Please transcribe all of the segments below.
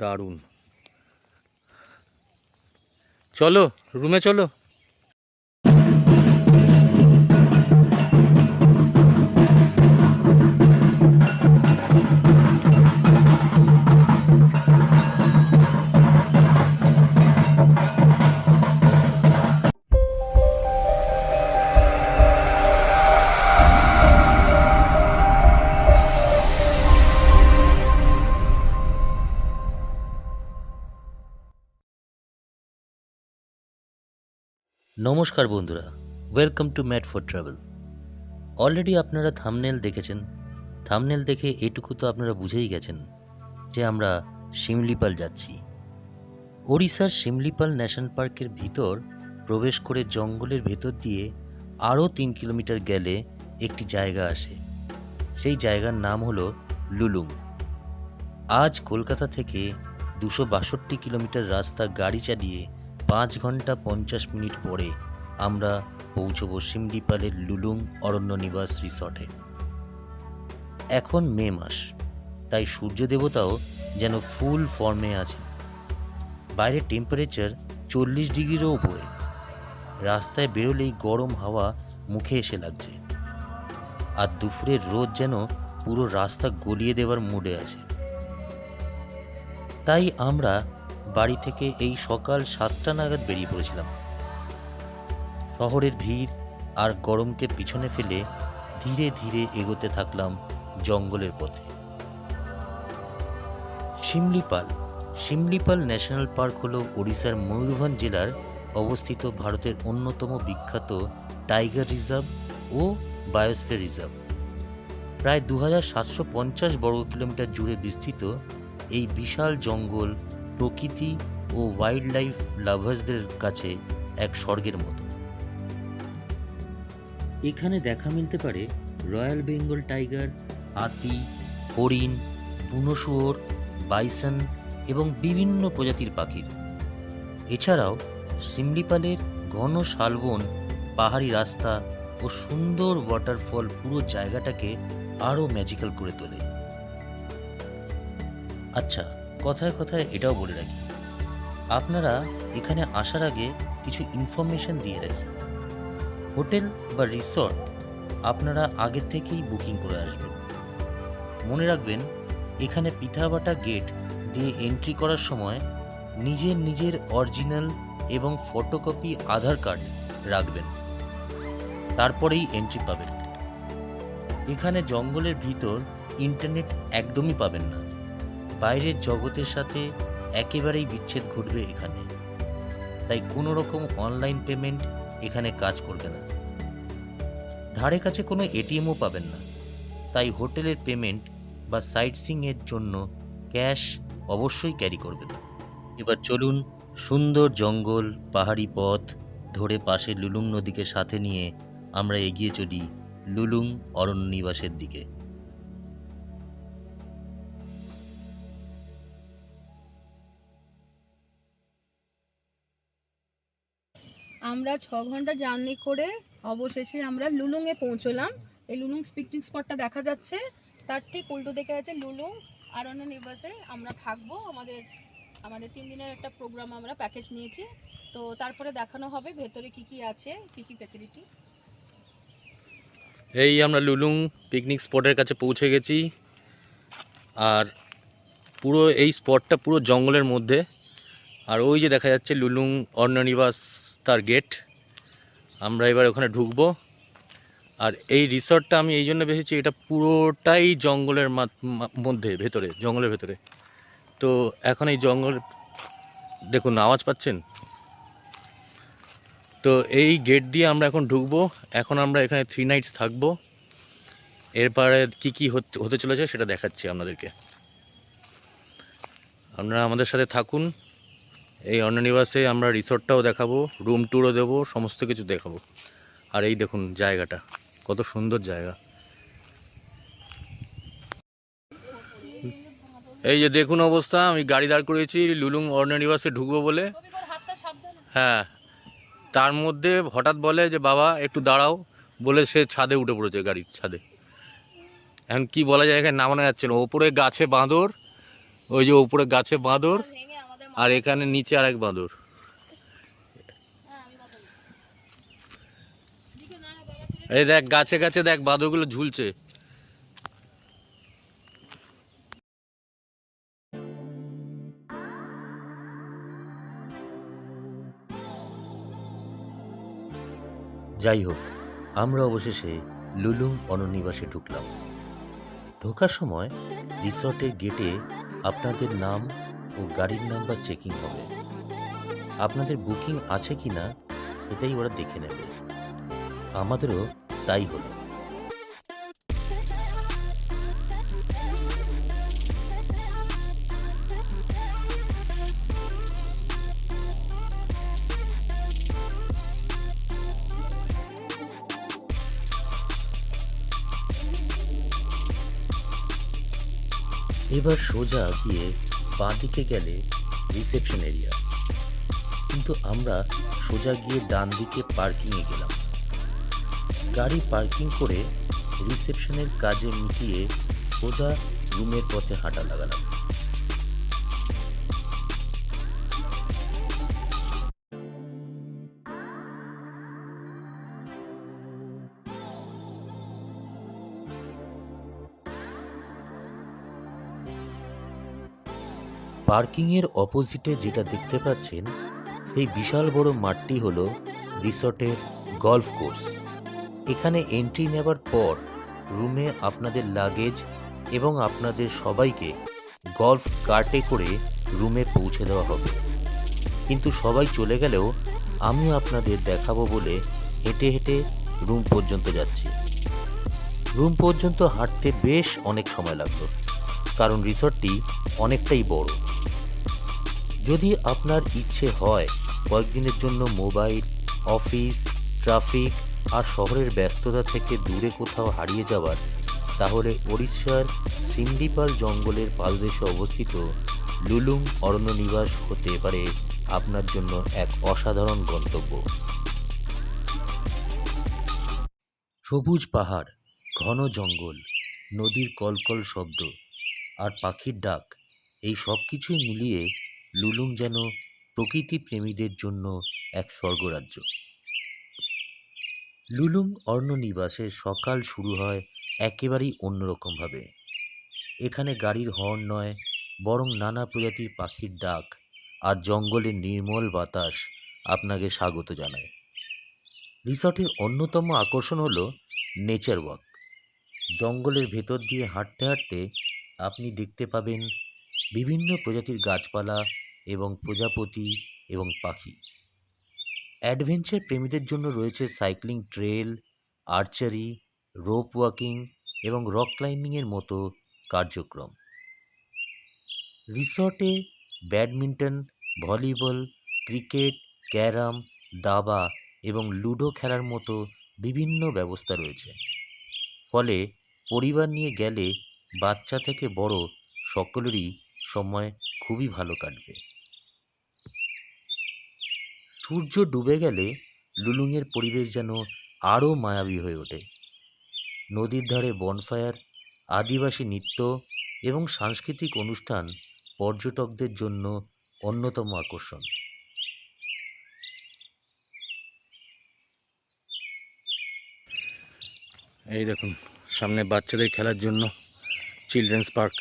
দারুণ। চলো রুমে চলো। নমস্কার বন্ধুরা, welcome to mat for travel. Already আপনারা থাম্বনেল দেখেছেন। থাম্বনেল দেখে এটুকু তো আপনারা বুঝেই গেছেন যে আমরা শিমলিপাল যাচ্ছি। ওড়িশার শিমলিপাল ন্যাশনাল পার্কের ভিতর প্রবেশ করে জঙ্গলের ভেতর দিয়ে আরও 3 কিলোমিটার গেলে একটি জায়গা আসে। সেই জায়গার নাম হলো লুলুং। আজ কলকাতা থেকে 262 কিলোমিটার রাস্তা গাড়ি চালিয়ে 5 ঘন্টা 50 মিনিট পরে আমরা পৌঁছব শিমলিপালের লুলুং অরণ্য নিবাস রিসর্টে। এখন মে মাস, তাই সূর্য দেবতাও যেন ফুল ফর্মে আছে। বাইরে টেম্পারেচার 40 ডিগ্রিরও উপরে। রাস্তায় বেরোলেই গরম হাওয়া মুখে এসে লাগছে, আর দুপুরের রোদ যেন পুরো রাস্তা গলিয়ে দেওয়ার মুডে আছে। তাই আমরা বাড়ি থেকে এই সকাল 7টা নাগাদ বেরিয়ে পড়েছিলাম। শহরের ভিড় আর গরমকে পিছনে ফেলে ধীরে ধীরে এগোতে থাকলাম জঙ্গলের পথে। শিমলিপাল ন্যাশনাল পার্ক হলো ওড়িশার ময়ূরভঞ্জ জেলার অবস্থিত ভারতের অন্যতম বিখ্যাত টাইগার রিজার্ভ ও বায়োস্ফিয়ার রিজার্ভ। প্রায় 2750 বর্গ কিলোমিটার জুড়ে বিস্তৃত এই বিশাল জঙ্গল প্রকৃতি ও ওয়াইল্ড লাইফ লাভার্সদের কাছে এক স্বর্গের মতো। এখানে দেখা মিলতে পারে রয়্যাল বেঙ্গল টাইগার, হাতি, হরিণ, বুনো শুয়োর, বাইসন এবং বিভিন্ন প্রজাতির পাখির। এছাড়াও শিমলিপালের ঘন শালবন, পাহাড়ি রাস্তা ও সুন্দর ওয়াটারফল পুরো জায়গাটাকে আরও ম্যাজিক্যাল করে তোলে। আচ্ছা, কথায় কথায় এটাও বলে রাখি, আপনারা এখানে আসার আগে কিছু ইনফরমেশন দিয়ে রাখি। হোটেল বা রিসর্ট আপনারা আগে থেকেই বুকিং করে আসবেন। মনে রাখবেন, এখানে পিঠাবাটা গেট দিয়ে এন্ট্রি করার সময় নিজের অরিজিনাল এবং ফটোকপি আধার কার্ড রাখবেন, তারপরেই এন্ট্রি পাবেন। এখানে জঙ্গলের ভিতর ইন্টারনেট একদমই পাবেন না। বাইরের জগতের সাথে একেবারেই বিচ্ছেদ ঘটবে এখানে, তাই কোনো রকম অনলাইন পেমেন্ট এখানে কাজ করবে না। ধারে কাছে কোনো এটিএমও পাবেন না, তাই হোটেলের পেমেন্ট বা সাইট সিইংয়ের জন্য ক্যাশ অবশ্যই ক্যারি করবেন। এবার চলুন সুন্দর জঙ্গল, পাহাড়ি পথ ধরে পাশে লুলুং নদীকে সাথে নিয়ে আমরা এগিয়ে চলি লুলুং অরণ্য নিবাসের দিকে। আমরা 6 ঘন্টা জার্নি করে অবশেষে আমরা লুলুংয়ে পৌঁছলাম। এই লুলুং পিকনিক স্পটটা দেখা যাচ্ছে, তার ঠিক উল্টো দিকে আছে লুলুং অরণ্য নিবাসে আমরা থাকবো। আমাদের 3 দিনের একটা প্রোগ্রাম আমরা প্যাকেজ নিয়েছি, তো তারপরে দেখানো হবে ভেতরে কি কি আছে, কি কি ফ্যাসিলিটি। এই আমরা লুলুং পিকনিক স্পটের কাছে পৌঁছে গেছি, আর পুরো এই স্পটটা পুরো জঙ্গলের মধ্যে। আর ওই যে দেখা যাচ্ছে লুলুং অরণ্য নিবাস, তার গেট। আমরা এবার ওখানে ঢুকবো। আর এই রিসর্টটা আমি এই জন্য বেছেছি, এটা পুরোটাই জঙ্গলের মধ্যে, ভেতরে, জঙ্গলের ভেতরে। তো এখন এই জঙ্গল দেখুন, আওয়াজ পাচ্ছেন তো? এই গেট দিয়ে আমরা এখন ঢুকবো। এখন আমরা এখানে 3 নাইটস থাকবো। এরপরে কি কি হতে চলেছে সেটা দেখাচ্ছি আপনাদেরকে। আপনারা আমাদের সাথে থাকুন। এই অরণ্য নিবাসে আমরা রিসর্টটাও দেখাবো, রুম ট্যুরও দেবো, সমস্ত কিছু দেখাবো। আর এই দেখুন জায়গাটা, কত সুন্দর জায়গা। এই যে দেখুন অবস্থা, আমি গাড়ি দাঁড় করেছি লুলুং অরণ্য নিবাসে ঢুকবো বলে। হ্যাঁ, তার মধ্যে হঠাৎ বলে যে বাবা একটু দাঁড়াও, বলে সে ছাদে উঠে পড়েছে, গাড়ির ছাদে। এখন কি বলা যায়, এখানে নামানো যাচ্ছে না। ওপরে গাছে বাঁদর, ওই যে উপরে গাছে বাঁদর, ভেঙে আমাদের আর এখানে নিচে আরেক বাঁদর। হ্যাঁ, আমি মাথা দিই। দিকে না না বাবা, তুলে এই দেখ গাছে গাছে দেখ বাঁদরগুলো ঝুলছে। যাই হোক, আমরা অবশেষে লুলুং অরণ্যনিবাসে ঢুকলাম। ঢোকার সময় রিসর্টের গেটে আপনাদের নাম ও গাড়ির নাম্বার চেকিং হবে। আপনাদের বুকিং আছে কি না সেটাই ওরা দেখে নেবে। আমাদেরও তাই হলো। এবার সোজা গিয়ে বাঁদিকে গেলে রিসেপশন এরিয়া, কিন্তু আমরা সোজা গিয়ে ডান দিকে পার্কিংয়ে গেলাম। গাড়ি পার্কিং করে রিসেপশনের কাজে মিটিয়ে সোজা রুমের পথে হাঁটা লাগালাম। পার্কিংয়ের অপোজিটে যেটা দেখতে পাচ্ছেন সেই বিশাল বড় মাঠটি হলো রিসর্টের গলফ কোর্স। এখানে এন্ট্রি নেবার পর রুমে আপনাদের লাগেজ এবং আপনাদের সবাইকে গলফ কার্টে করে রুমে পৌঁছে দেওয়া হবে। কিন্তু সবাই চলে গেলেও আমি আপনাদের দেখাবো বলে হেঁটে হেঁটে রুম পর্যন্ত যাচ্ছি। রুম পর্যন্ত হাঁটতে বেশ অনেক সময় লাগলো, কারণ রিসর্টটি অনেকটাই বড়। যদি আপনার ইচ্ছে হয় কয়েকদিনের জন্য মোবাইল, অফিস, ট্রাফিক আর শহরের ব্যস্ততা থেকে দূরে কোথাও হারিয়ে যাওয়ার, তাহলে ওড়িশার সিন্ডিপাল জঙ্গলের পাদদেশে অবস্থিত লুলুং অরণ্যনিবাস হতে পারে আপনার জন্য এক অসাধারণ গন্তব্য। সবুজ পাহাড়, ঘন জঙ্গল, নদীর কলকল শব্দ আর পাখির ডাক, এই সব কিছুই মিলিয়ে লুলুং যেন প্রকৃতি প্রেমীদের জন্য এক স্বর্গরাজ্য। লুলুং অরণ্যনিবাসের সকাল শুরু হয় একেবারেই অন্যরকমভাবে। এখানে গাড়ির হর্ন নয়, বরং নানা প্রজাতির পাখির ডাক আর জঙ্গলের নির্মল বাতাস আপনাকে স্বাগত জানায়। রিসর্টের অন্যতম আকর্ষণ হলো নেচার ওয়াক। জঙ্গলের ভেতর দিয়ে হাঁটতে হাঁটতে আপনি দেখতে পাবেন বিভিন্ন প্রজাতির গাছপালা এবং প্রজাপতি এবং পাখি। অ্যাডভেঞ্চার প্রেমীদের জন্য রয়েছে cycling trail, archery, rope walking এবং রক ক্লাইম্বিংয়ের মতো কার্যক্রম। রিসর্টে ব্যাডমিন্টন, ভলিবল, ক্রিকেট, ক্যারাম, দাবা এবং লুডো খেলার মতো বিভিন্ন ব্যবস্থা রয়েছে। ফলে পরিবার নিয়ে গেলে বাচ্চা থেকে বড় সকলেরই সময় খুবই ভালো কাটবে। সূর্য ডুবে গেলে লুলুংয়ের পরিবেশ যেন আরও মায়াবী হয়ে ওঠে। নদীর ধারে বনফায়ার, আদিবাসী নৃত্য এবং সাংস্কৃতিক অনুষ্ঠান পর্যটকদের জন্য অন্যতম আকর্ষণ। এই দেখুন সামনে বাচ্চাদের খেলার জন্য চিলড্রেন্স পার্ক।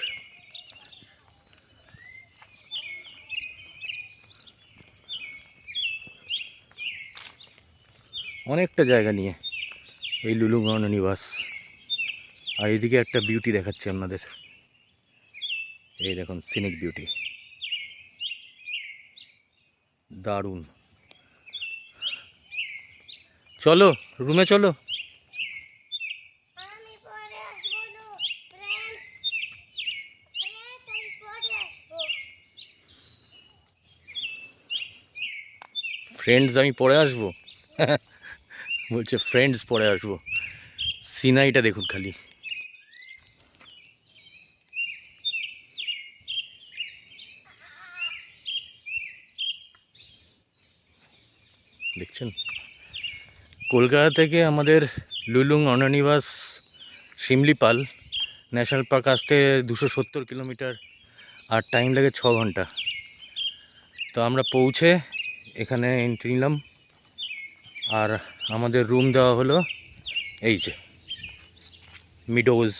অনেকটা জায়গা নিয়ে এই লুলুং অরণ্যনিবাস। আর এইদিকে একটা বিউটি দেখাচ্ছি আপনাদের, এই দেখুন সিনিক বিউটি, দারুণ। চলো রুমে চলো। আমি পরে আসবো না ফ্রেন্ড, আমি পরে আসবো। ফ্রেন্ডস আমি পরে আসবো বলছে ফ্রেন্ডস পরে আসবো। সিনাইটা দেখুন খালি, দেখছেন। কলকাতা থেকে আমাদের লুলুং অরণ্যনিবাস শিমলিপাল ন্যাশনাল পার্ক আসতে 270 কিলোমিটার আর টাইম লাগে 6 ঘন্টা। তো আমরা পৌঁছে এখানে এন্ট্রি নিলাম, আর আমাদের রুম দেওয়া হলো এই যে মিডোজ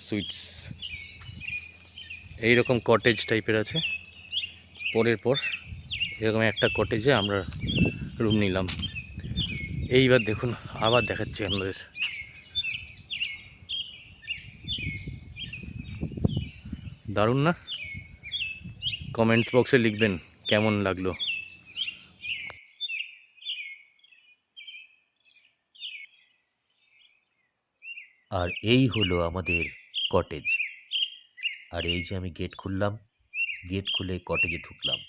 সুইটস। এইরকম কটেজ টাইপের আছে, পরের পর এরকম একটা কটেজে আমরা রুম নিলাম। এইবার দেখুন, আবার দেখাচ্ছি আপনাদের। দারুণ না? কমেন্টস বক্সে লিখবেন কেমন লাগলো। আর এই হলো আমাদের কটেজ। আর এই যে আমি গেট খুললাম, গেট খুলে কটেজে ঢুকলাম।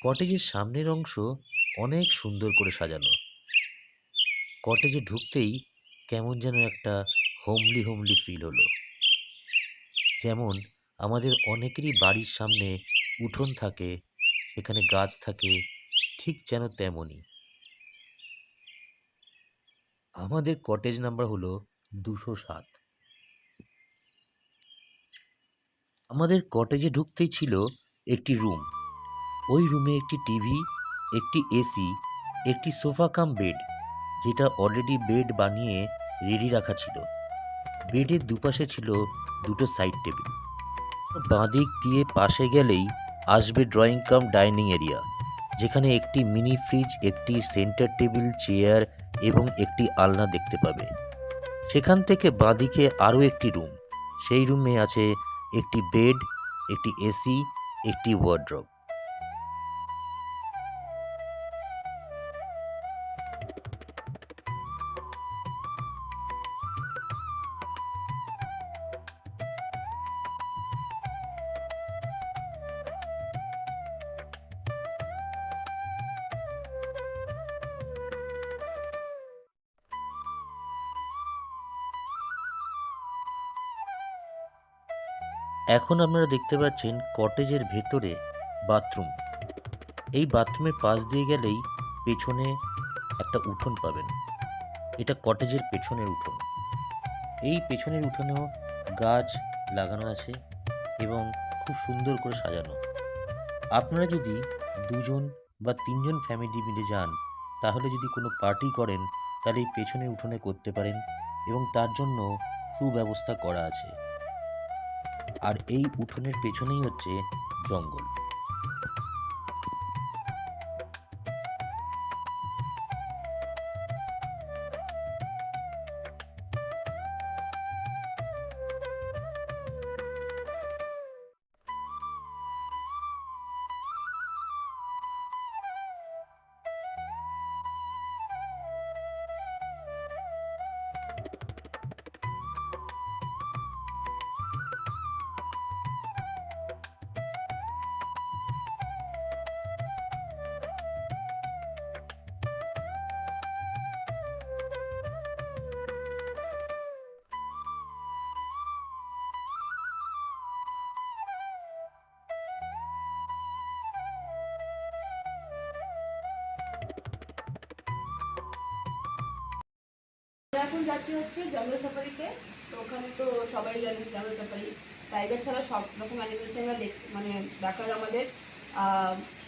কটেজের সামনের অংশ অনেক সুন্দর করে সাজানো। কটেজে ঢুকতেই কেমন যেন একটা হোমলি ফিল হলো। যেমন আমাদের অনেকেরই বাড়ির সামনে উঠোন থাকে, সেখানে গাছ থাকে, ঠিক যেন তেমনই। আমাদের কটেজ নাম্বার হলো 207। আমাদের কটেজে ঢুকতেই ছিল একটি রুম। ওই রুমে একটি টিভি, একটি এসি, একটি সোফা কাম বেড, যেটা অলরেডি বেড বানিয়ে রেডি রাখা ছিল। বেডের দুপাশে ছিল দুটো সাইড টেবিল। বাঁদিক দিয়ে পাশে গেলেই আসবে ড্রয়িং কাম ডাইনিং এরিয়া, যেখানে একটি মিনি ফ্রিজ, একটি সেন্টার টেবিল, চেয়ার এবং একটি আলনা দেখতে পাবে। সেখান থেকে বাঁদিকে আরও একটি রুম। সেই রুমে আছে একটি বেড, একটি এসি, একটি ওয়ার্ড্রব। এখন আপনারা দেখতে পাচ্ছেন কটেজের ভেতরে বাথরুম। এই বাথরুমের পাশ দিয়ে গেলেই পেছনে একটা উঠোন পাবেন। এটা কটেজের পেছনের উঠোন। এই পেছনের উঠোনেও গাছ লাগানো আছে এবং খুব সুন্দর করে সাজানো। আপনারা যদি 2জন বা 3জন ফ্যামিলি মিলে যান, তাহলে যদি কোনো পার্টি করেন, তাহলে এই পেছনের উঠোনে করতে পারেন এবং তার জন্য সুব্যবস্থা করা আছে। আর এই উঠোনের পেছনেই হচ্ছে জঙ্গল। আমরা এখন যাচ্ছি হচ্ছে জঙ্গল সাফারিতে। তো ওখানে তো সবাই জানি জঙ্গল সাফারি, টাইগার ছাড়া সব রকম অ্যানিমেলস আমরা মানে দেখার আমাদের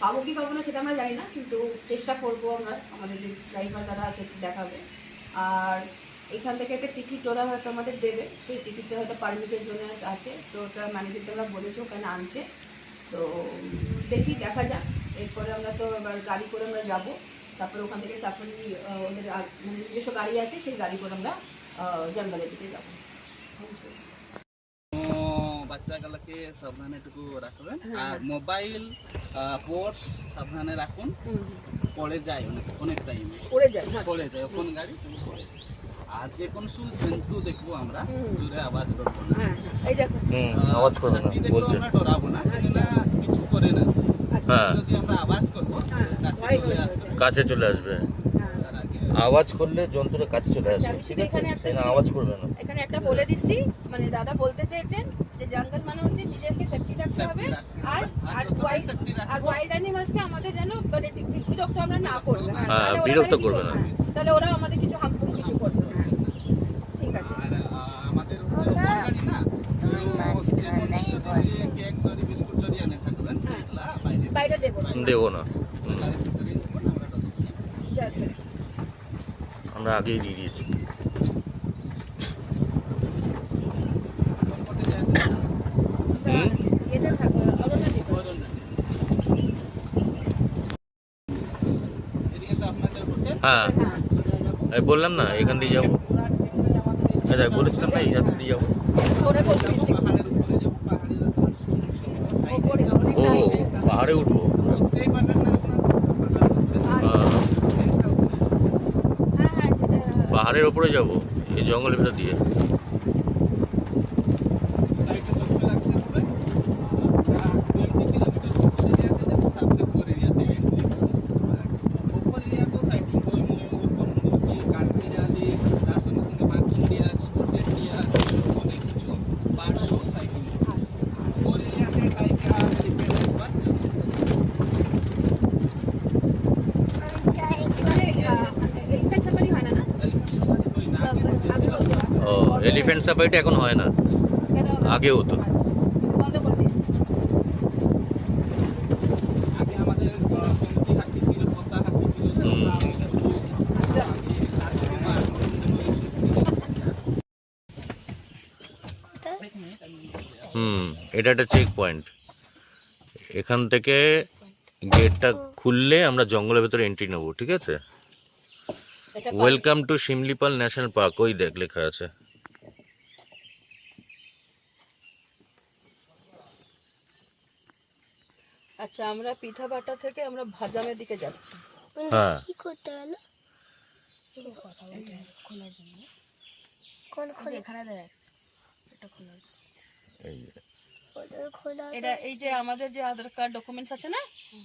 পাবো কি পাবো না সেটা আমরা জানি না, কিন্তু চেষ্টা করবো আমরা, আমাদের যে ড্রাইভার যারা আছে দেখাবে। আর এখান থেকে একটা টিকিট ওরা হয়তো আমাদের দেবে, সেই টিকিটটা হয়তো পারমিটের জন্য আছে, তো ওটা ম্যানেজারকে আমরা বলেছি ওখানে আনছে। তো দেখি, দেখা যাক। এরপরে আমরা তো এবার গাড়ি করে আমরা যাবো, তারপরে ওখান থেকে সাফারি ওদের মানে নিজস্ব গাড়ি আছে, সেই গাড়ি করে আমরা জঙ্গলের দিকে যাবো। বাচ্চাগুলোকে সাবধানে একটু রাখবেন, আর মোবাইল পোর্টস সাবধানে রাখুন। পড়ে যায় অনেক টাইম পড়ে যায় কোন গাড়ি পড়ে যায়। আর যে কোনো জন্তু দেখবো আমরা, জোরে আওয়াজ করবো না, আওয়াজ করবে না বলছে, আমরা ডরাবো না, কিছু করে না। যদি আমরা আওয়াজ করবো কাছে চলে আসবে। আওয়াজ করলে জন্তুটা কাছে চলে আসবে, ঠিক আছে? সেটা আওয়াজ করবে না। এখানে একটা বলে দিচ্ছি, মানে দাদা বলতে চেয়েছেন যে জঙ্গল মানে হচ্ছে নিজেকে সেফটি রাখতে হবে, আর ওয়াইল্ড অ্যানিমালসকে আমাদের যেন মানে বিরক্ত আমরা না করবো। হ্যাঁ, বিরক্ত করবে না, তাহলে ওরা আমাদের কিছু হার্মফুল কিছু করবে না। ঠিক আছে। আর আমাদের হচ্ছে গাড়ি না, কেক যদি বিস্কুট যদি আনে থাকবেন সেগুলা বাইরে বাইরে দেবো না। দেবো না, গাড়ির ভিতরেই দেবো না, আমরা dustbin-এ যাবে। আমরা আগেই দিয়ে দিয়েছি। কোটে যায় না। হুম? এতে থাকবে অবশ্যই দেবো। বলুন না। এদিকে তো আপনাদের হোটেল। হ্যাঁ, সোজা যাবো। এই বললাম না এখান দিয়ে যাবো। আচ্ছা বলেছিলাম না এই রাস্তা দিয়ে যাবো। করে বলছি পাহাড়ের উপরে যাবো, পাহাড়ের উপরে সুন্দর ওপরে অনেক ও টাইম। পাহাড়ে উঠবো। বুঝতেই পারবেন না আপনারা। আহ, হ্যাঁ হ্যাঁ সেটা- পাহাড়ের ওপরে যাবো এই জঙ্গলের ভেতর দিয়ে। সাইডে লক্ষ্য রাখতে হবে। 20 কিলোমিটার উপরে এরিয়াতে যাবো, তারপরে পরে এরিয়াতে এন্ট্রি করবো। উপর এরিয়াতেও সাইডিং ওই মুরগি, কাঠবিড়ালি, তার সঙ্গে সঙ্গে মাখন ডিয়ার, স্পটেড ডিয়ার, অনেক কিছু বার্ড শো সাইডিং। উপর এরিয়াতে tiger, elephant, bird elephant safari হয় না না? ওই না আগে ও এলিফ্যান্ট সাফারিটা এখন হয় না, কেন? আগে হতো। বন্ধ করে দিয়েছে। আগে আমাদের কমতি হাতি ছিল, পোষা হাতি ছিল, হুম। আমাদের খুব হাতি, তারপরে বাঘ, হুম, এটা একটা চেক পয়েন্ট। এখান থেকে গেটটা খুললে আমরা জঙ্গলের ভেতরে এন্ট্রি নেবো, ঠিক আছে? এটা welcome to Similipal national park, ওই দেখ লেখা আছে। আচ্ছা আমরা পিঠাবাটা থেকে আমরা ভাজামের দিকে যাচ্ছি। হ্যাঁ এখানে দেখ এই যে। এটা এই যে আমাদের যে আধার কার্ড ডকুমেন্টস আছে না,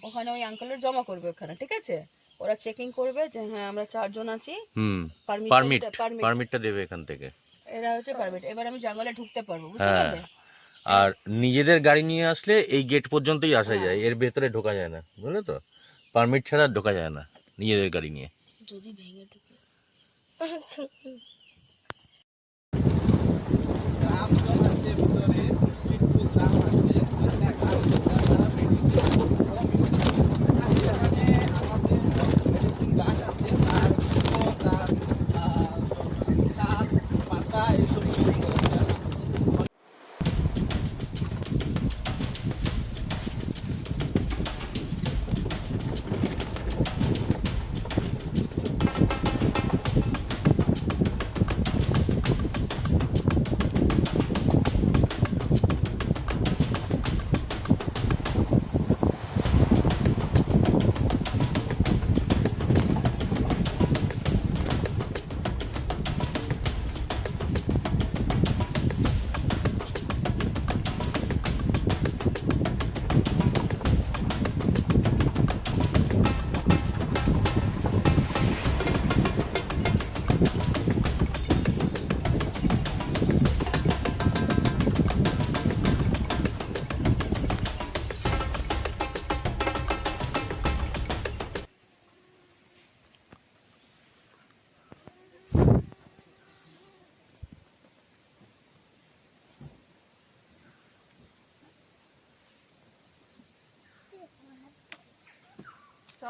ওখানে ওই আঙ্কেলের জমা করবে ওখানে, ঠিক আছে? ওরা চেকিং করবে যে হ্যাঁ আমরা 4 জন আছি। হুম, পারমিট পারমিট পারমিটটা দেবে এখান থেকে। এরা হচ্ছে পারমিট। এবার আমি জঙ্গলে ঢুকতে পারবো, বুঝতে হ্যাঁ, পারলে? আর নিজেদের গাড়ি নিয়ে আসলে এই গেট পর্যন্তই আসা যায়, এর ভেতরে ঢোকা যায় না, বুঝলে তো? পারমিট ছাড়া ঢোকা যায় না নিজেদের গাড়ি নিয়ে। যদি ভেঙে ঢুকে গ্রামজন আছে ভিতরে, স্ট্রিট ফুড গ্রাম আছে, যেটা তারা মেডিসিন এখানে আমাদের মেডিসিন গাছ আছে, তার ফুটো, তার শাক, পাতা এইসব ইউজ করা যায়।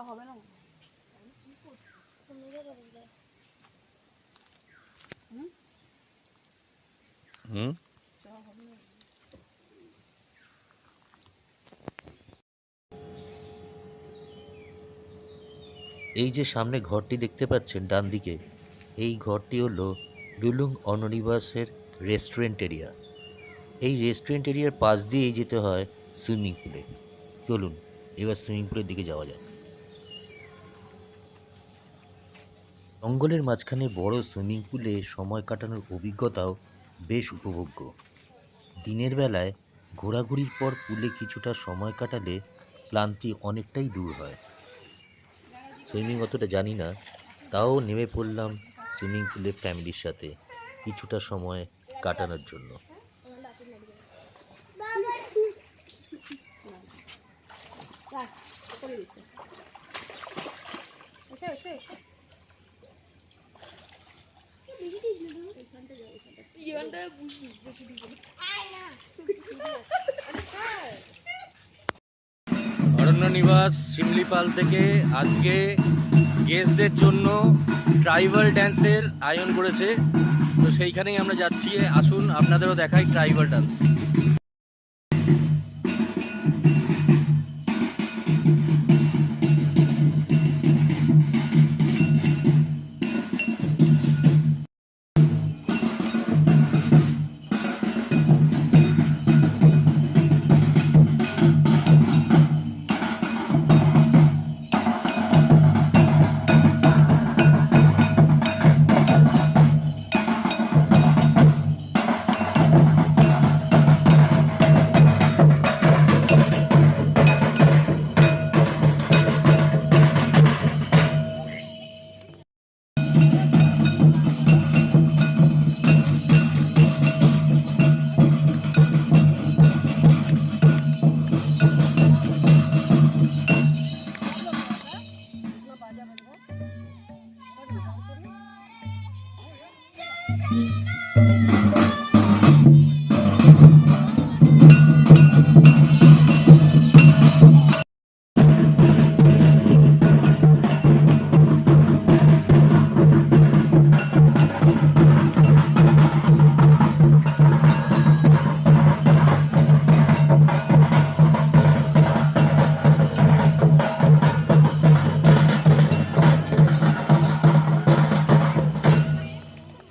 হবে না? হুম, এই যে সামনে ঘরটি দেখতে পাচ্ছেন ডান দিকে, এই ঘরটি হলো লুলুং অর্ণনিবাসের রেস্টুরেন্ট এরিয়া। এই রেস্টুরেন্ট এরিয়ার পাশ দিয়েই যেতে হয় সুইমিং পুলে। চলুন এবার সুইমিং পুলের দিকে যাওয়া যাক। জঙ্গলের মাঝখানে বড় সুইমিং পুলে সময় কাটানোর অভিজ্ঞতাও বেশ উপভোগ্য। দিনের বেলায় ঘোরাঘুরির পর পুলে কিছুটা সময় কাটালে ক্লান্তি অনেকটাই দূর হয়। সুইমিং অতটা জানি না, তাও নেমে পড়লাম সুইমিং পুলে ফ্যামিলির সাথে কিছুটা সময় কাটানোর জন্য। করে দিচ্ছে। এসো এসো এসো। এইখানটা যাও, এইখানটা। অরণ্য নিবাস শিমলিপাল থেকে আজকে গেস্টদের জন্য ট্রাইবাল ড্যান্সের আয়োজন করেছে, তো সেইখানেই আমরা যাচ্ছি। আসুন আপনাদেরও দেখাই ট্রাইবাল ডান্স। Thank you.